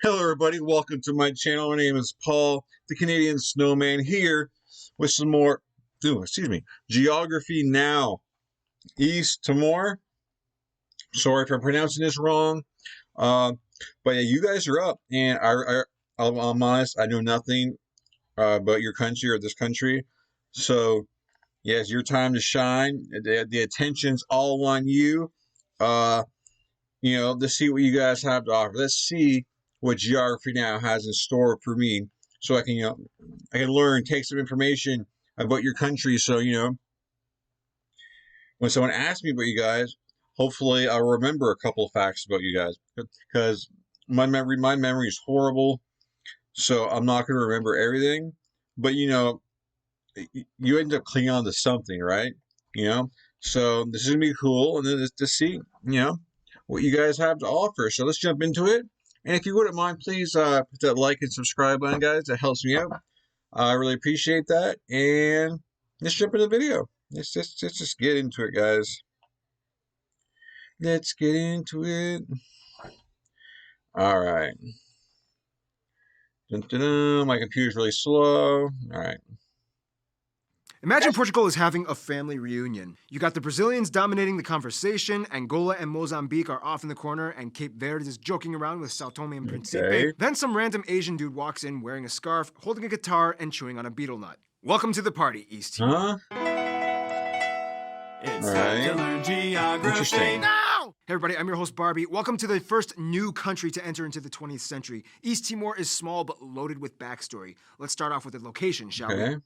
Hello, everybody. Welcome to my channel. My name is Paul, the Canadian Snowman, here with some more, Geography Now. East Timor. Sorry if I'm pronouncing this wrong. Uh, but yeah, you guys are up, and I'm honest, I know nothing about your country or this country. So, yeah, it's your time to shine. The attention's all on you. Uh, to see what you guys have to offer. Let's see what Geography Now has in store for me, so I can, I can learn, take some information about your country. So, when someone asks me about you guys, hopefully I'll remember a couple of facts about you guys, because my memory is horrible. So I'm not going to remember everything, but you end up clinging on to something, right? So this is gonna be cool, and then to see, what you guys have to offer. So let's jump into it. And if you wouldn't mind, please put that like and subscribe button, guys. That helps me out. I really appreciate that. And let's jump into the video. Let's just get into it, guys. Let's get into it. All right. Dun, dun, dun. My computer's really slow. All right. Imagine Portugal is having a family reunion. You got the Brazilians dominating the conversation, Angola and Mozambique are off in the corner, and Cape Verde is joking around with Sao Tome and Principe. Okay. Then some random Asian dude walks in wearing a scarf, holding a guitar, and chewing on a betel nut. Welcome to the party, East Timor. Huh? It's All time to right. learn geography. Interesting. Now! Hey everybody, I'm your host Barbie. Welcome to the first new country to enter into the 20th century. East Timor is small but loaded with backstory. Let's start off with the location, shall we? Okay.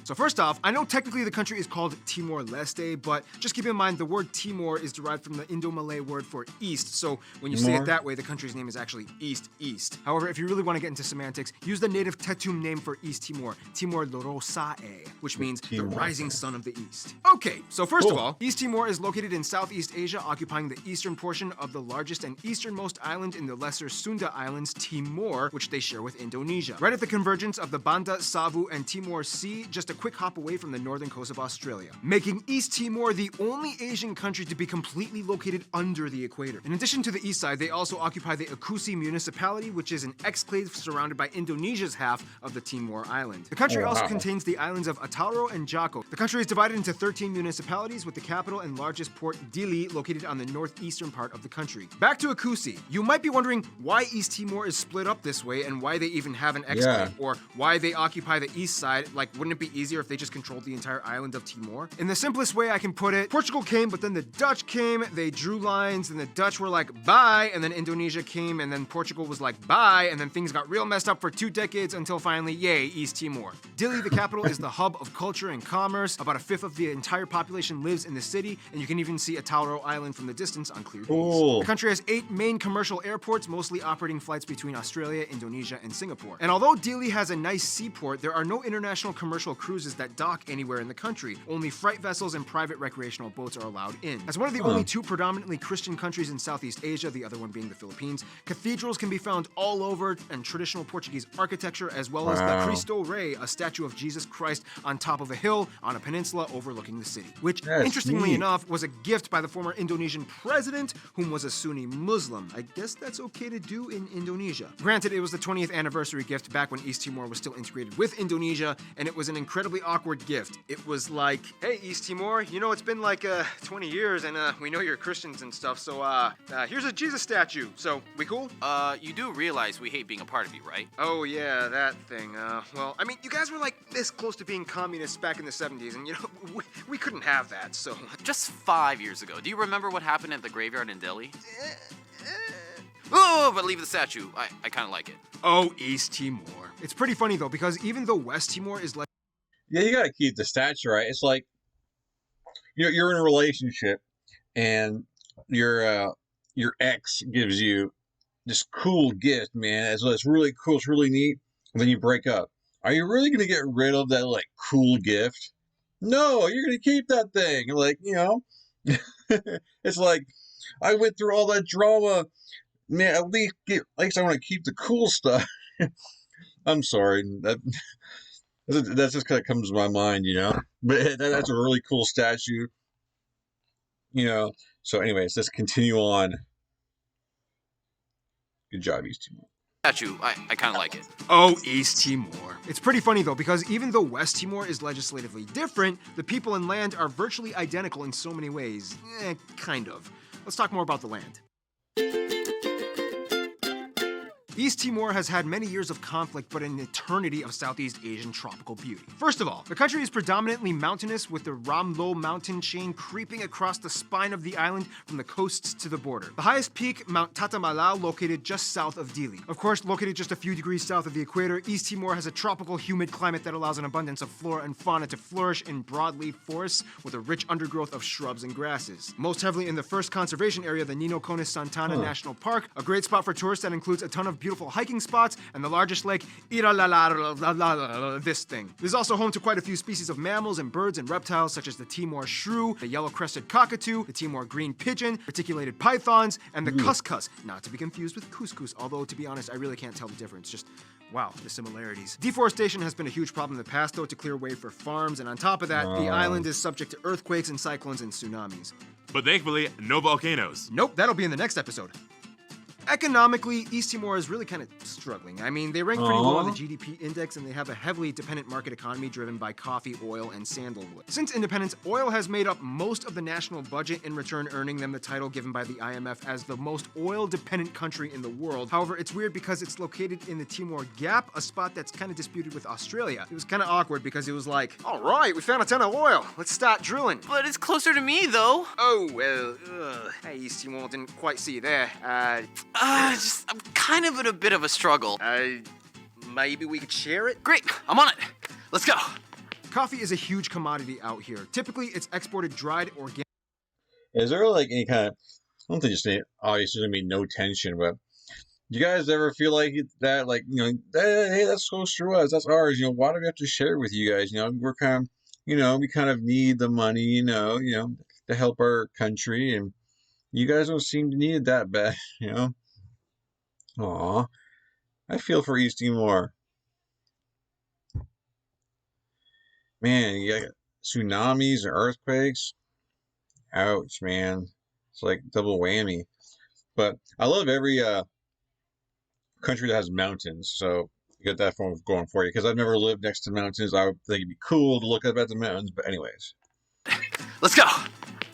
So first off, I know technically the country is called Timor-Leste, but just keep in mind the word Timor is derived from the Indo-Malay word for east, so when you say it that way, the country's name is actually East. However, if you really want to get into semantics, use the native Tetum name for East Timor, Timor Lorosae, which means the rising sun of the east. Okay, so first of all, East Timor is located in Southeast Asia, occupying the eastern portion of the largest and easternmost island in the Lesser Sunda Islands, Timor, which they share with Indonesia. Right at the convergence of the Banda, Savu, and Timor Sea, just a quick hop away from the northern coast of Australia, making East Timor the only Asian country to be completely located under the equator. In addition to the east side, they also occupy the Akusi municipality, which is an exclave surrounded by Indonesia's half of the Timor island. The country also contains the islands of Atauro and Joko. The country is divided into 13 municipalities, with the capital and largest port, Dili, located on the northeastern part of the country. Back to Akusi. You might be wondering why East Timor is split up this way and why they even have an exclave, or why they occupy the east side. Like, wouldn't it be easier if they just controlled the entire island of Timor? In the simplest way I can put it, Portugal came, but then the Dutch came, they drew lines, and the Dutch were like, bye, and then Indonesia came, and then Portugal was like, bye, and then things got real messed up for 2 decades until finally, yay, East Timor. Dili, the capital, is the hub of culture and commerce. About a fifth of the entire population lives in the city, and you can even see Atauro Island from the distance on clear days. The country has 8 main commercial airports, mostly operating flights between Australia, Indonesia, and Singapore. And although Dili has a nice seaport, there are no international commercial cruises that dock anywhere in the country. Only freight vessels and private recreational boats are allowed in. As one of the only 2 predominantly Christian countries in Southeast Asia, the other one being the Philippines, cathedrals can be found all over, and traditional Portuguese architecture, as well as the Cristo Rei, a statue of Jesus Christ on top of a hill on a peninsula overlooking the city, which, interestingly enough, was a gift by the former Indonesian president, whom was a Sunni Muslim. I guess that's okay to do in Indonesia. Granted, it was the 20th anniversary gift back when East Timor was still integrated with Indonesia, and it was an incredibly awkward gift. It was like, hey, East Timor, it's been like 20 years, and we know you're Christians and stuff, so here's a Jesus statue. So, we cool? You do realize we hate being a part of you, right? Oh yeah, that thing. Well, I mean, you guys were like this close to being communists back in the 70s, and we couldn't have that, so. Just 5 years ago. Do you remember what happened at the graveyard in Delhi? Oh, but leave the statue. I kind of like it. Oh, East Timor. It's pretty funny though, because even though West Timor is like. Yeah, you gotta keep the statue, right? It's like you're in a relationship, and your ex gives you this cool gift, man. It's really cool, it's really neat, and then you break up. Are you really gonna get rid of that like cool gift? No, you're gonna keep that thing. Like, it's like I went through all that drama, man. At least I want to keep the cool stuff. I'm sorry, that just kind of comes to my mind, But that's a really cool statue, So anyways, let's continue on. Good job, East Timor. statue. I kind of like it. Oh, East Timor. It's pretty funny though, because even though West Timor is legislatively different, the people and land are virtually identical in so many ways. Kind of. Let's talk more about the land. East Timor has had many years of conflict, but an eternity of Southeast Asian tropical beauty. First of all, the country is predominantly mountainous, with the Ramlo mountain chain creeping across the spine of the island from the coasts to the border. The highest peak, Mount Tatamalau, located just south of Dili. Of course, located just a few degrees south of the equator, East Timor has a tropical humid climate that allows an abundance of flora and fauna to flourish in broadleaf forests with a rich undergrowth of shrubs and grasses. Most heavily in the first conservation area, the Nino Conis Santana National Park, a great spot for tourists that includes a ton of beautiful hiking spots and the largest lake, this thing. This is also home to quite a few species of mammals and birds and reptiles such as the Timor Shrew, the yellow-crested cockatoo, the Timor green pigeon, reticulated pythons, and the cuscus, not to be confused with couscous, although to be honest, I really can't tell the difference. Just wow, the similarities. Deforestation has been a huge problem in the past though, to clear way for farms, and on top of that, the island is subject to earthquakes and cyclones and tsunamis. But thankfully, no volcanoes. Nope, that'll be in the next episode. Economically, East Timor is really kind of struggling. I mean, they rank pretty low on the GDP index, and they have a heavily dependent market economy driven by coffee, oil, and sandalwood. Since independence, oil has made up most of the national budget, in return earning them the title given by the IMF as the most oil-dependent country in the world. However, it's weird because it's located in the Timor Gap, a spot that's kind of disputed with Australia. It was kind of awkward because it was like, all right, we found a ton of oil. Let's start drilling. But it's closer to me, though. Oh, well, hey, East Timor, didn't quite see you there. I'm kind of in a bit of a struggle. Maybe we could share it? Great, I'm on it. Let's go. Coffee is a huge commodity out here. Typically, it's exported dried, organic. Is there like any kind of, I don't think just obviously there's gonna be no tension, but do you guys ever feel like that, like, hey, that's close to us, that's ours, why do we have to share it with you guys? We're kind of, we kind of need the money, to help our country, and you guys don't seem to need it that bad, Aw, I feel for East Timor. Man, you got tsunamis and earthquakes. Ouch, man. It's like double whammy. But I love every country that has mountains, so you got that form going for you. Because I've never lived next to mountains. I would think it'd be cool to look up at the mountains, but anyways. Let's go.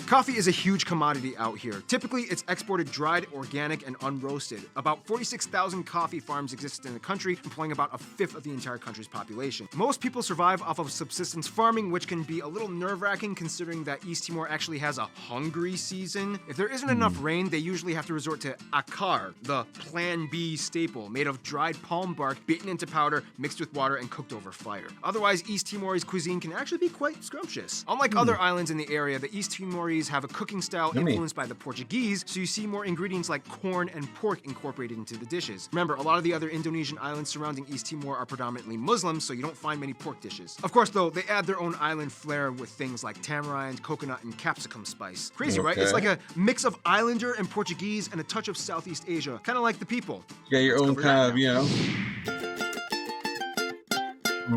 Coffee is a huge commodity out here. Typically, it's exported dried, organic, and unroasted. About 46,000 coffee farms exist in the country, employing about a fifth of the entire country's population. Most people survive off of subsistence farming, which can be a little nerve-wracking considering that East Timor actually has a hungry season. If there isn't enough rain, they usually have to resort to akar, the Plan B staple, made of dried palm bark, beaten into powder, mixed with water, and cooked over fire. Otherwise, East Timorese cuisine can actually be quite scrumptious. Unlike other islands in the area, the East Timorese have a cooking style influenced by the Portuguese, so you see more ingredients like corn and pork incorporated into the dishes. Remember, a lot of the other Indonesian islands surrounding East Timor are predominantly Muslim, so you don't find many pork dishes. Of course, though, they add their own island flair with things like tamarind, coconut, and capsicum spice. Crazy, right? It's like a mix of Islander and Portuguese and a touch of Southeast Asia, kind of like the people. You got your own kind of,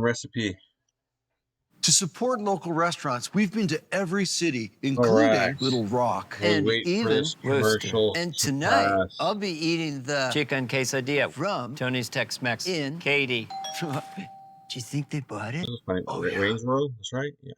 recipe. To support local restaurants, we've been to every city, including Little Rock. And even commercial. And tonight, I'll be eating the chicken quesadilla from Tony's Tex-Mex. in Katie. Do you think they bought it? Range Road, that's right. Yeah.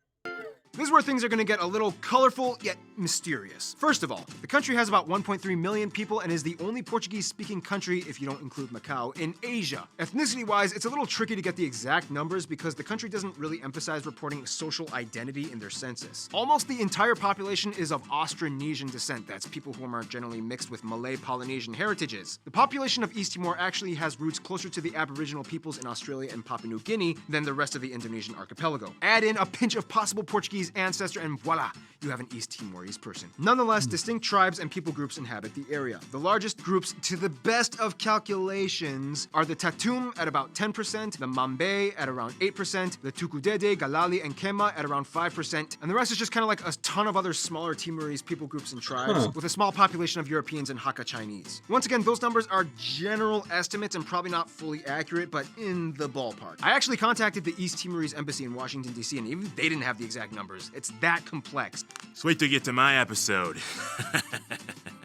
This is where things are going to get a little colorful, yet mysterious. First of all, the country has about 1.3 million people and is the only Portuguese-speaking country, if you don't include Macau, in Asia. Ethnicity-wise, it's a little tricky to get the exact numbers because the country doesn't really emphasize reporting social identity in their census. Almost the entire population is of Austronesian descent. That's people who are generally mixed with Malay-Polynesian heritages. The population of East Timor actually has roots closer to the Aboriginal peoples in Australia and Papua New Guinea than the rest of the Indonesian archipelago. Add in a pinch of possible Portuguese ancestor and voila, you have an East Timorese person. Nonetheless, distinct tribes and people groups inhabit the area. The largest groups, to the best of calculations, are the Tatum at about 10%, the Mambe at around 8%, the Tukudede, Galali, and Kema at around 5%, and the rest is just kind of like a ton of other smaller Timorese people groups and tribes, with a small population of Europeans and Hakka Chinese. Once again, those numbers are general estimates and probably not fully accurate, but in the ballpark. I actually contacted the East Timorese embassy in Washington, D.C., and even they didn't have the exact numbers. It's that complex. Just wait till you get to my episode.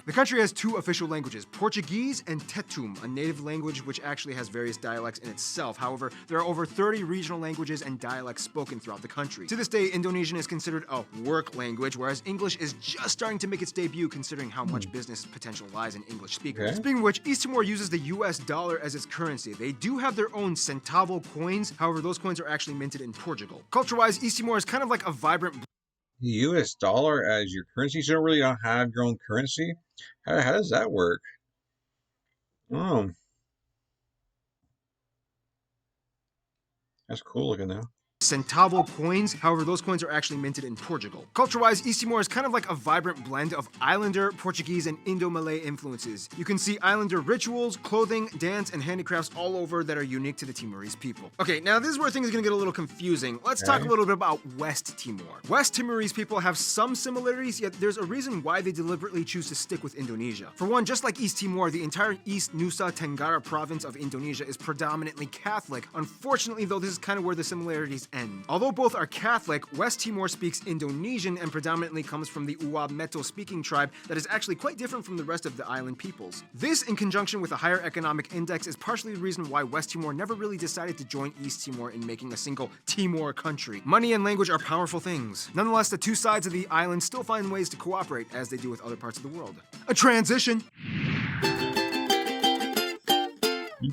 The country has 2 official languages, Portuguese and Tetum, a native language which actually has various dialects in itself. However, there are over 30 regional languages and dialects spoken throughout the country. To this day, Indonesian is considered a work language, whereas English is just starting to make its debut considering how much business potential lies in English speakers. Okay. Speaking of which, East Timor uses the US dollar as its currency. They do have their own centavo coins, however, those coins are actually minted in Portugal. Culture-wise, East Timor is kind of like a vibrant The US dollar as your currency? So you don't really don't have your own currency? How does that work? Oh. That's cool looking though. centavo coins, however, those coins are actually minted in Portugal. Culture-wise, East Timor is kind of like a vibrant blend of Islander, Portuguese, and Indo-Malay influences. You can see Islander rituals, clothing, dance, and handicrafts all over that are unique to the Timorese people. Okay, now this is where things are gonna get a little confusing. Let's talk a little bit about West Timor. West Timorese people have some similarities, yet there's a reason why they deliberately choose to stick with Indonesia. For one, just like East Timor, the entire East Nusa Tenggara province of Indonesia is predominantly Catholic. Unfortunately, though, this is kind of where the similarities end. Although both are Catholic, West Timor speaks Indonesian and predominantly comes from the Uwab Meto speaking tribe that is actually quite different from the rest of the island peoples. This, in conjunction with a higher economic index, is partially the reason why West Timor never really decided to join East Timor in making a single Timor country. Money and language are powerful things. Nonetheless, the 2 sides of the island still find ways to cooperate as they do with other parts of the world. A transition!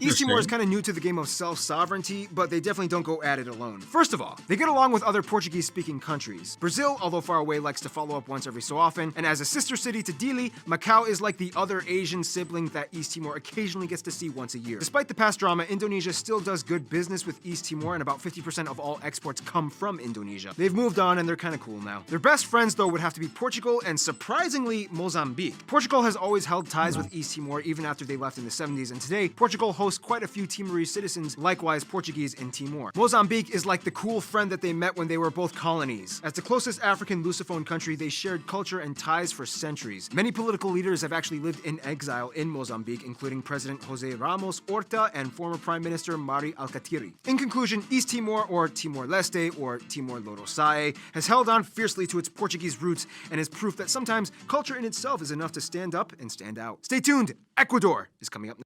East Timor is kind of new to the game of self-sovereignty, but they definitely don't go at it alone. First of all, they get along with other Portuguese-speaking countries. Brazil, although far away, likes to follow up once every so often, and as a sister city to Dili, Macau is like the other Asian sibling that East Timor occasionally gets to see once a year. Despite the past drama, Indonesia still does good business with East Timor, and about 50% of all exports come from Indonesia. They've moved on, and they're kind of cool now. Their best friends, though, would have to be Portugal and, surprisingly, Mozambique. Portugal has always held ties with East Timor even after they left in the 70s, and today, Portugal hosts quite a few Timorese citizens, likewise Portuguese in Timor. Mozambique is like the cool friend that they met when they were both colonies. As the closest African Lusophone country, they shared culture and ties for centuries. Many political leaders have actually lived in exile in Mozambique, including President José Ramos Horta and former Prime Minister Mari Alkatiri. In conclusion, East Timor, or Timor-Leste, or Timor-Lorosae, has held on fiercely to its Portuguese roots and is proof that sometimes culture in itself is enough to stand up and stand out. Stay tuned! Ecuador is coming up next.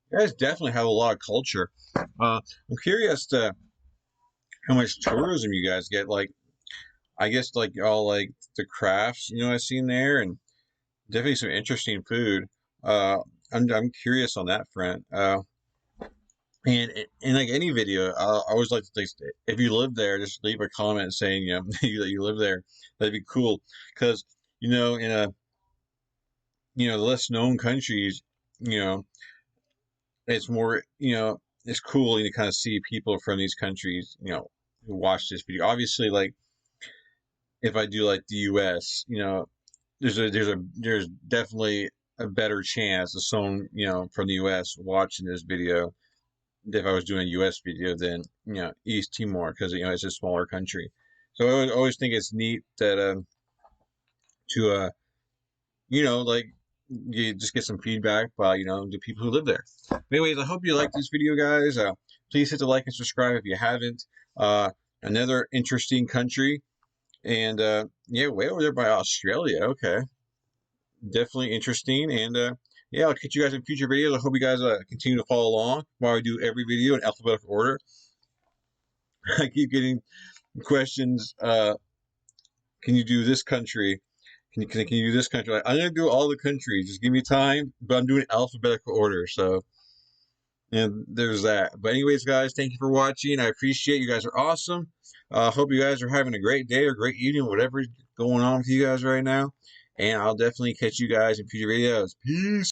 You guys definitely have a lot of culture. I'm curious to how much tourism you guys get. Like, I guess like all like the crafts, I've seen there, and definitely some interesting food. I'm curious on that front. And in like any video, I always like to think if you live there, just leave a comment saying that you live there. That'd be cool, because in a less known countries, it's more, it's cool to kind of see people from these countries, who watch this video. Obviously, like if I do like the U.S., there's definitely a better chance of someone, from the U.S. watching this video if I was doing a U.S. video than, East Timor, because, it's a smaller country. So I always think it's neat that, like, you just get some feedback by, the people who live there. But anyways, I hope you liked this video, guys. Please hit the like and subscribe if you haven't. Another interesting country. And, way over there by Australia. Okay. Definitely interesting. And, I'll catch you guys in future videos. I hope you guys continue to follow along while I do every video in alphabetical order. I keep getting questions. Can you do this country? Can you do this country? Like, I'm gonna do all the countries. Just give me time. But I'm doing alphabetical order. So, and there's that. But anyways, guys, thank you for watching. I appreciate you guys are awesome. Hope you guys are having a great day or great evening, whatever's going on with you guys right now. And I'll definitely catch you guys in future videos. Peace.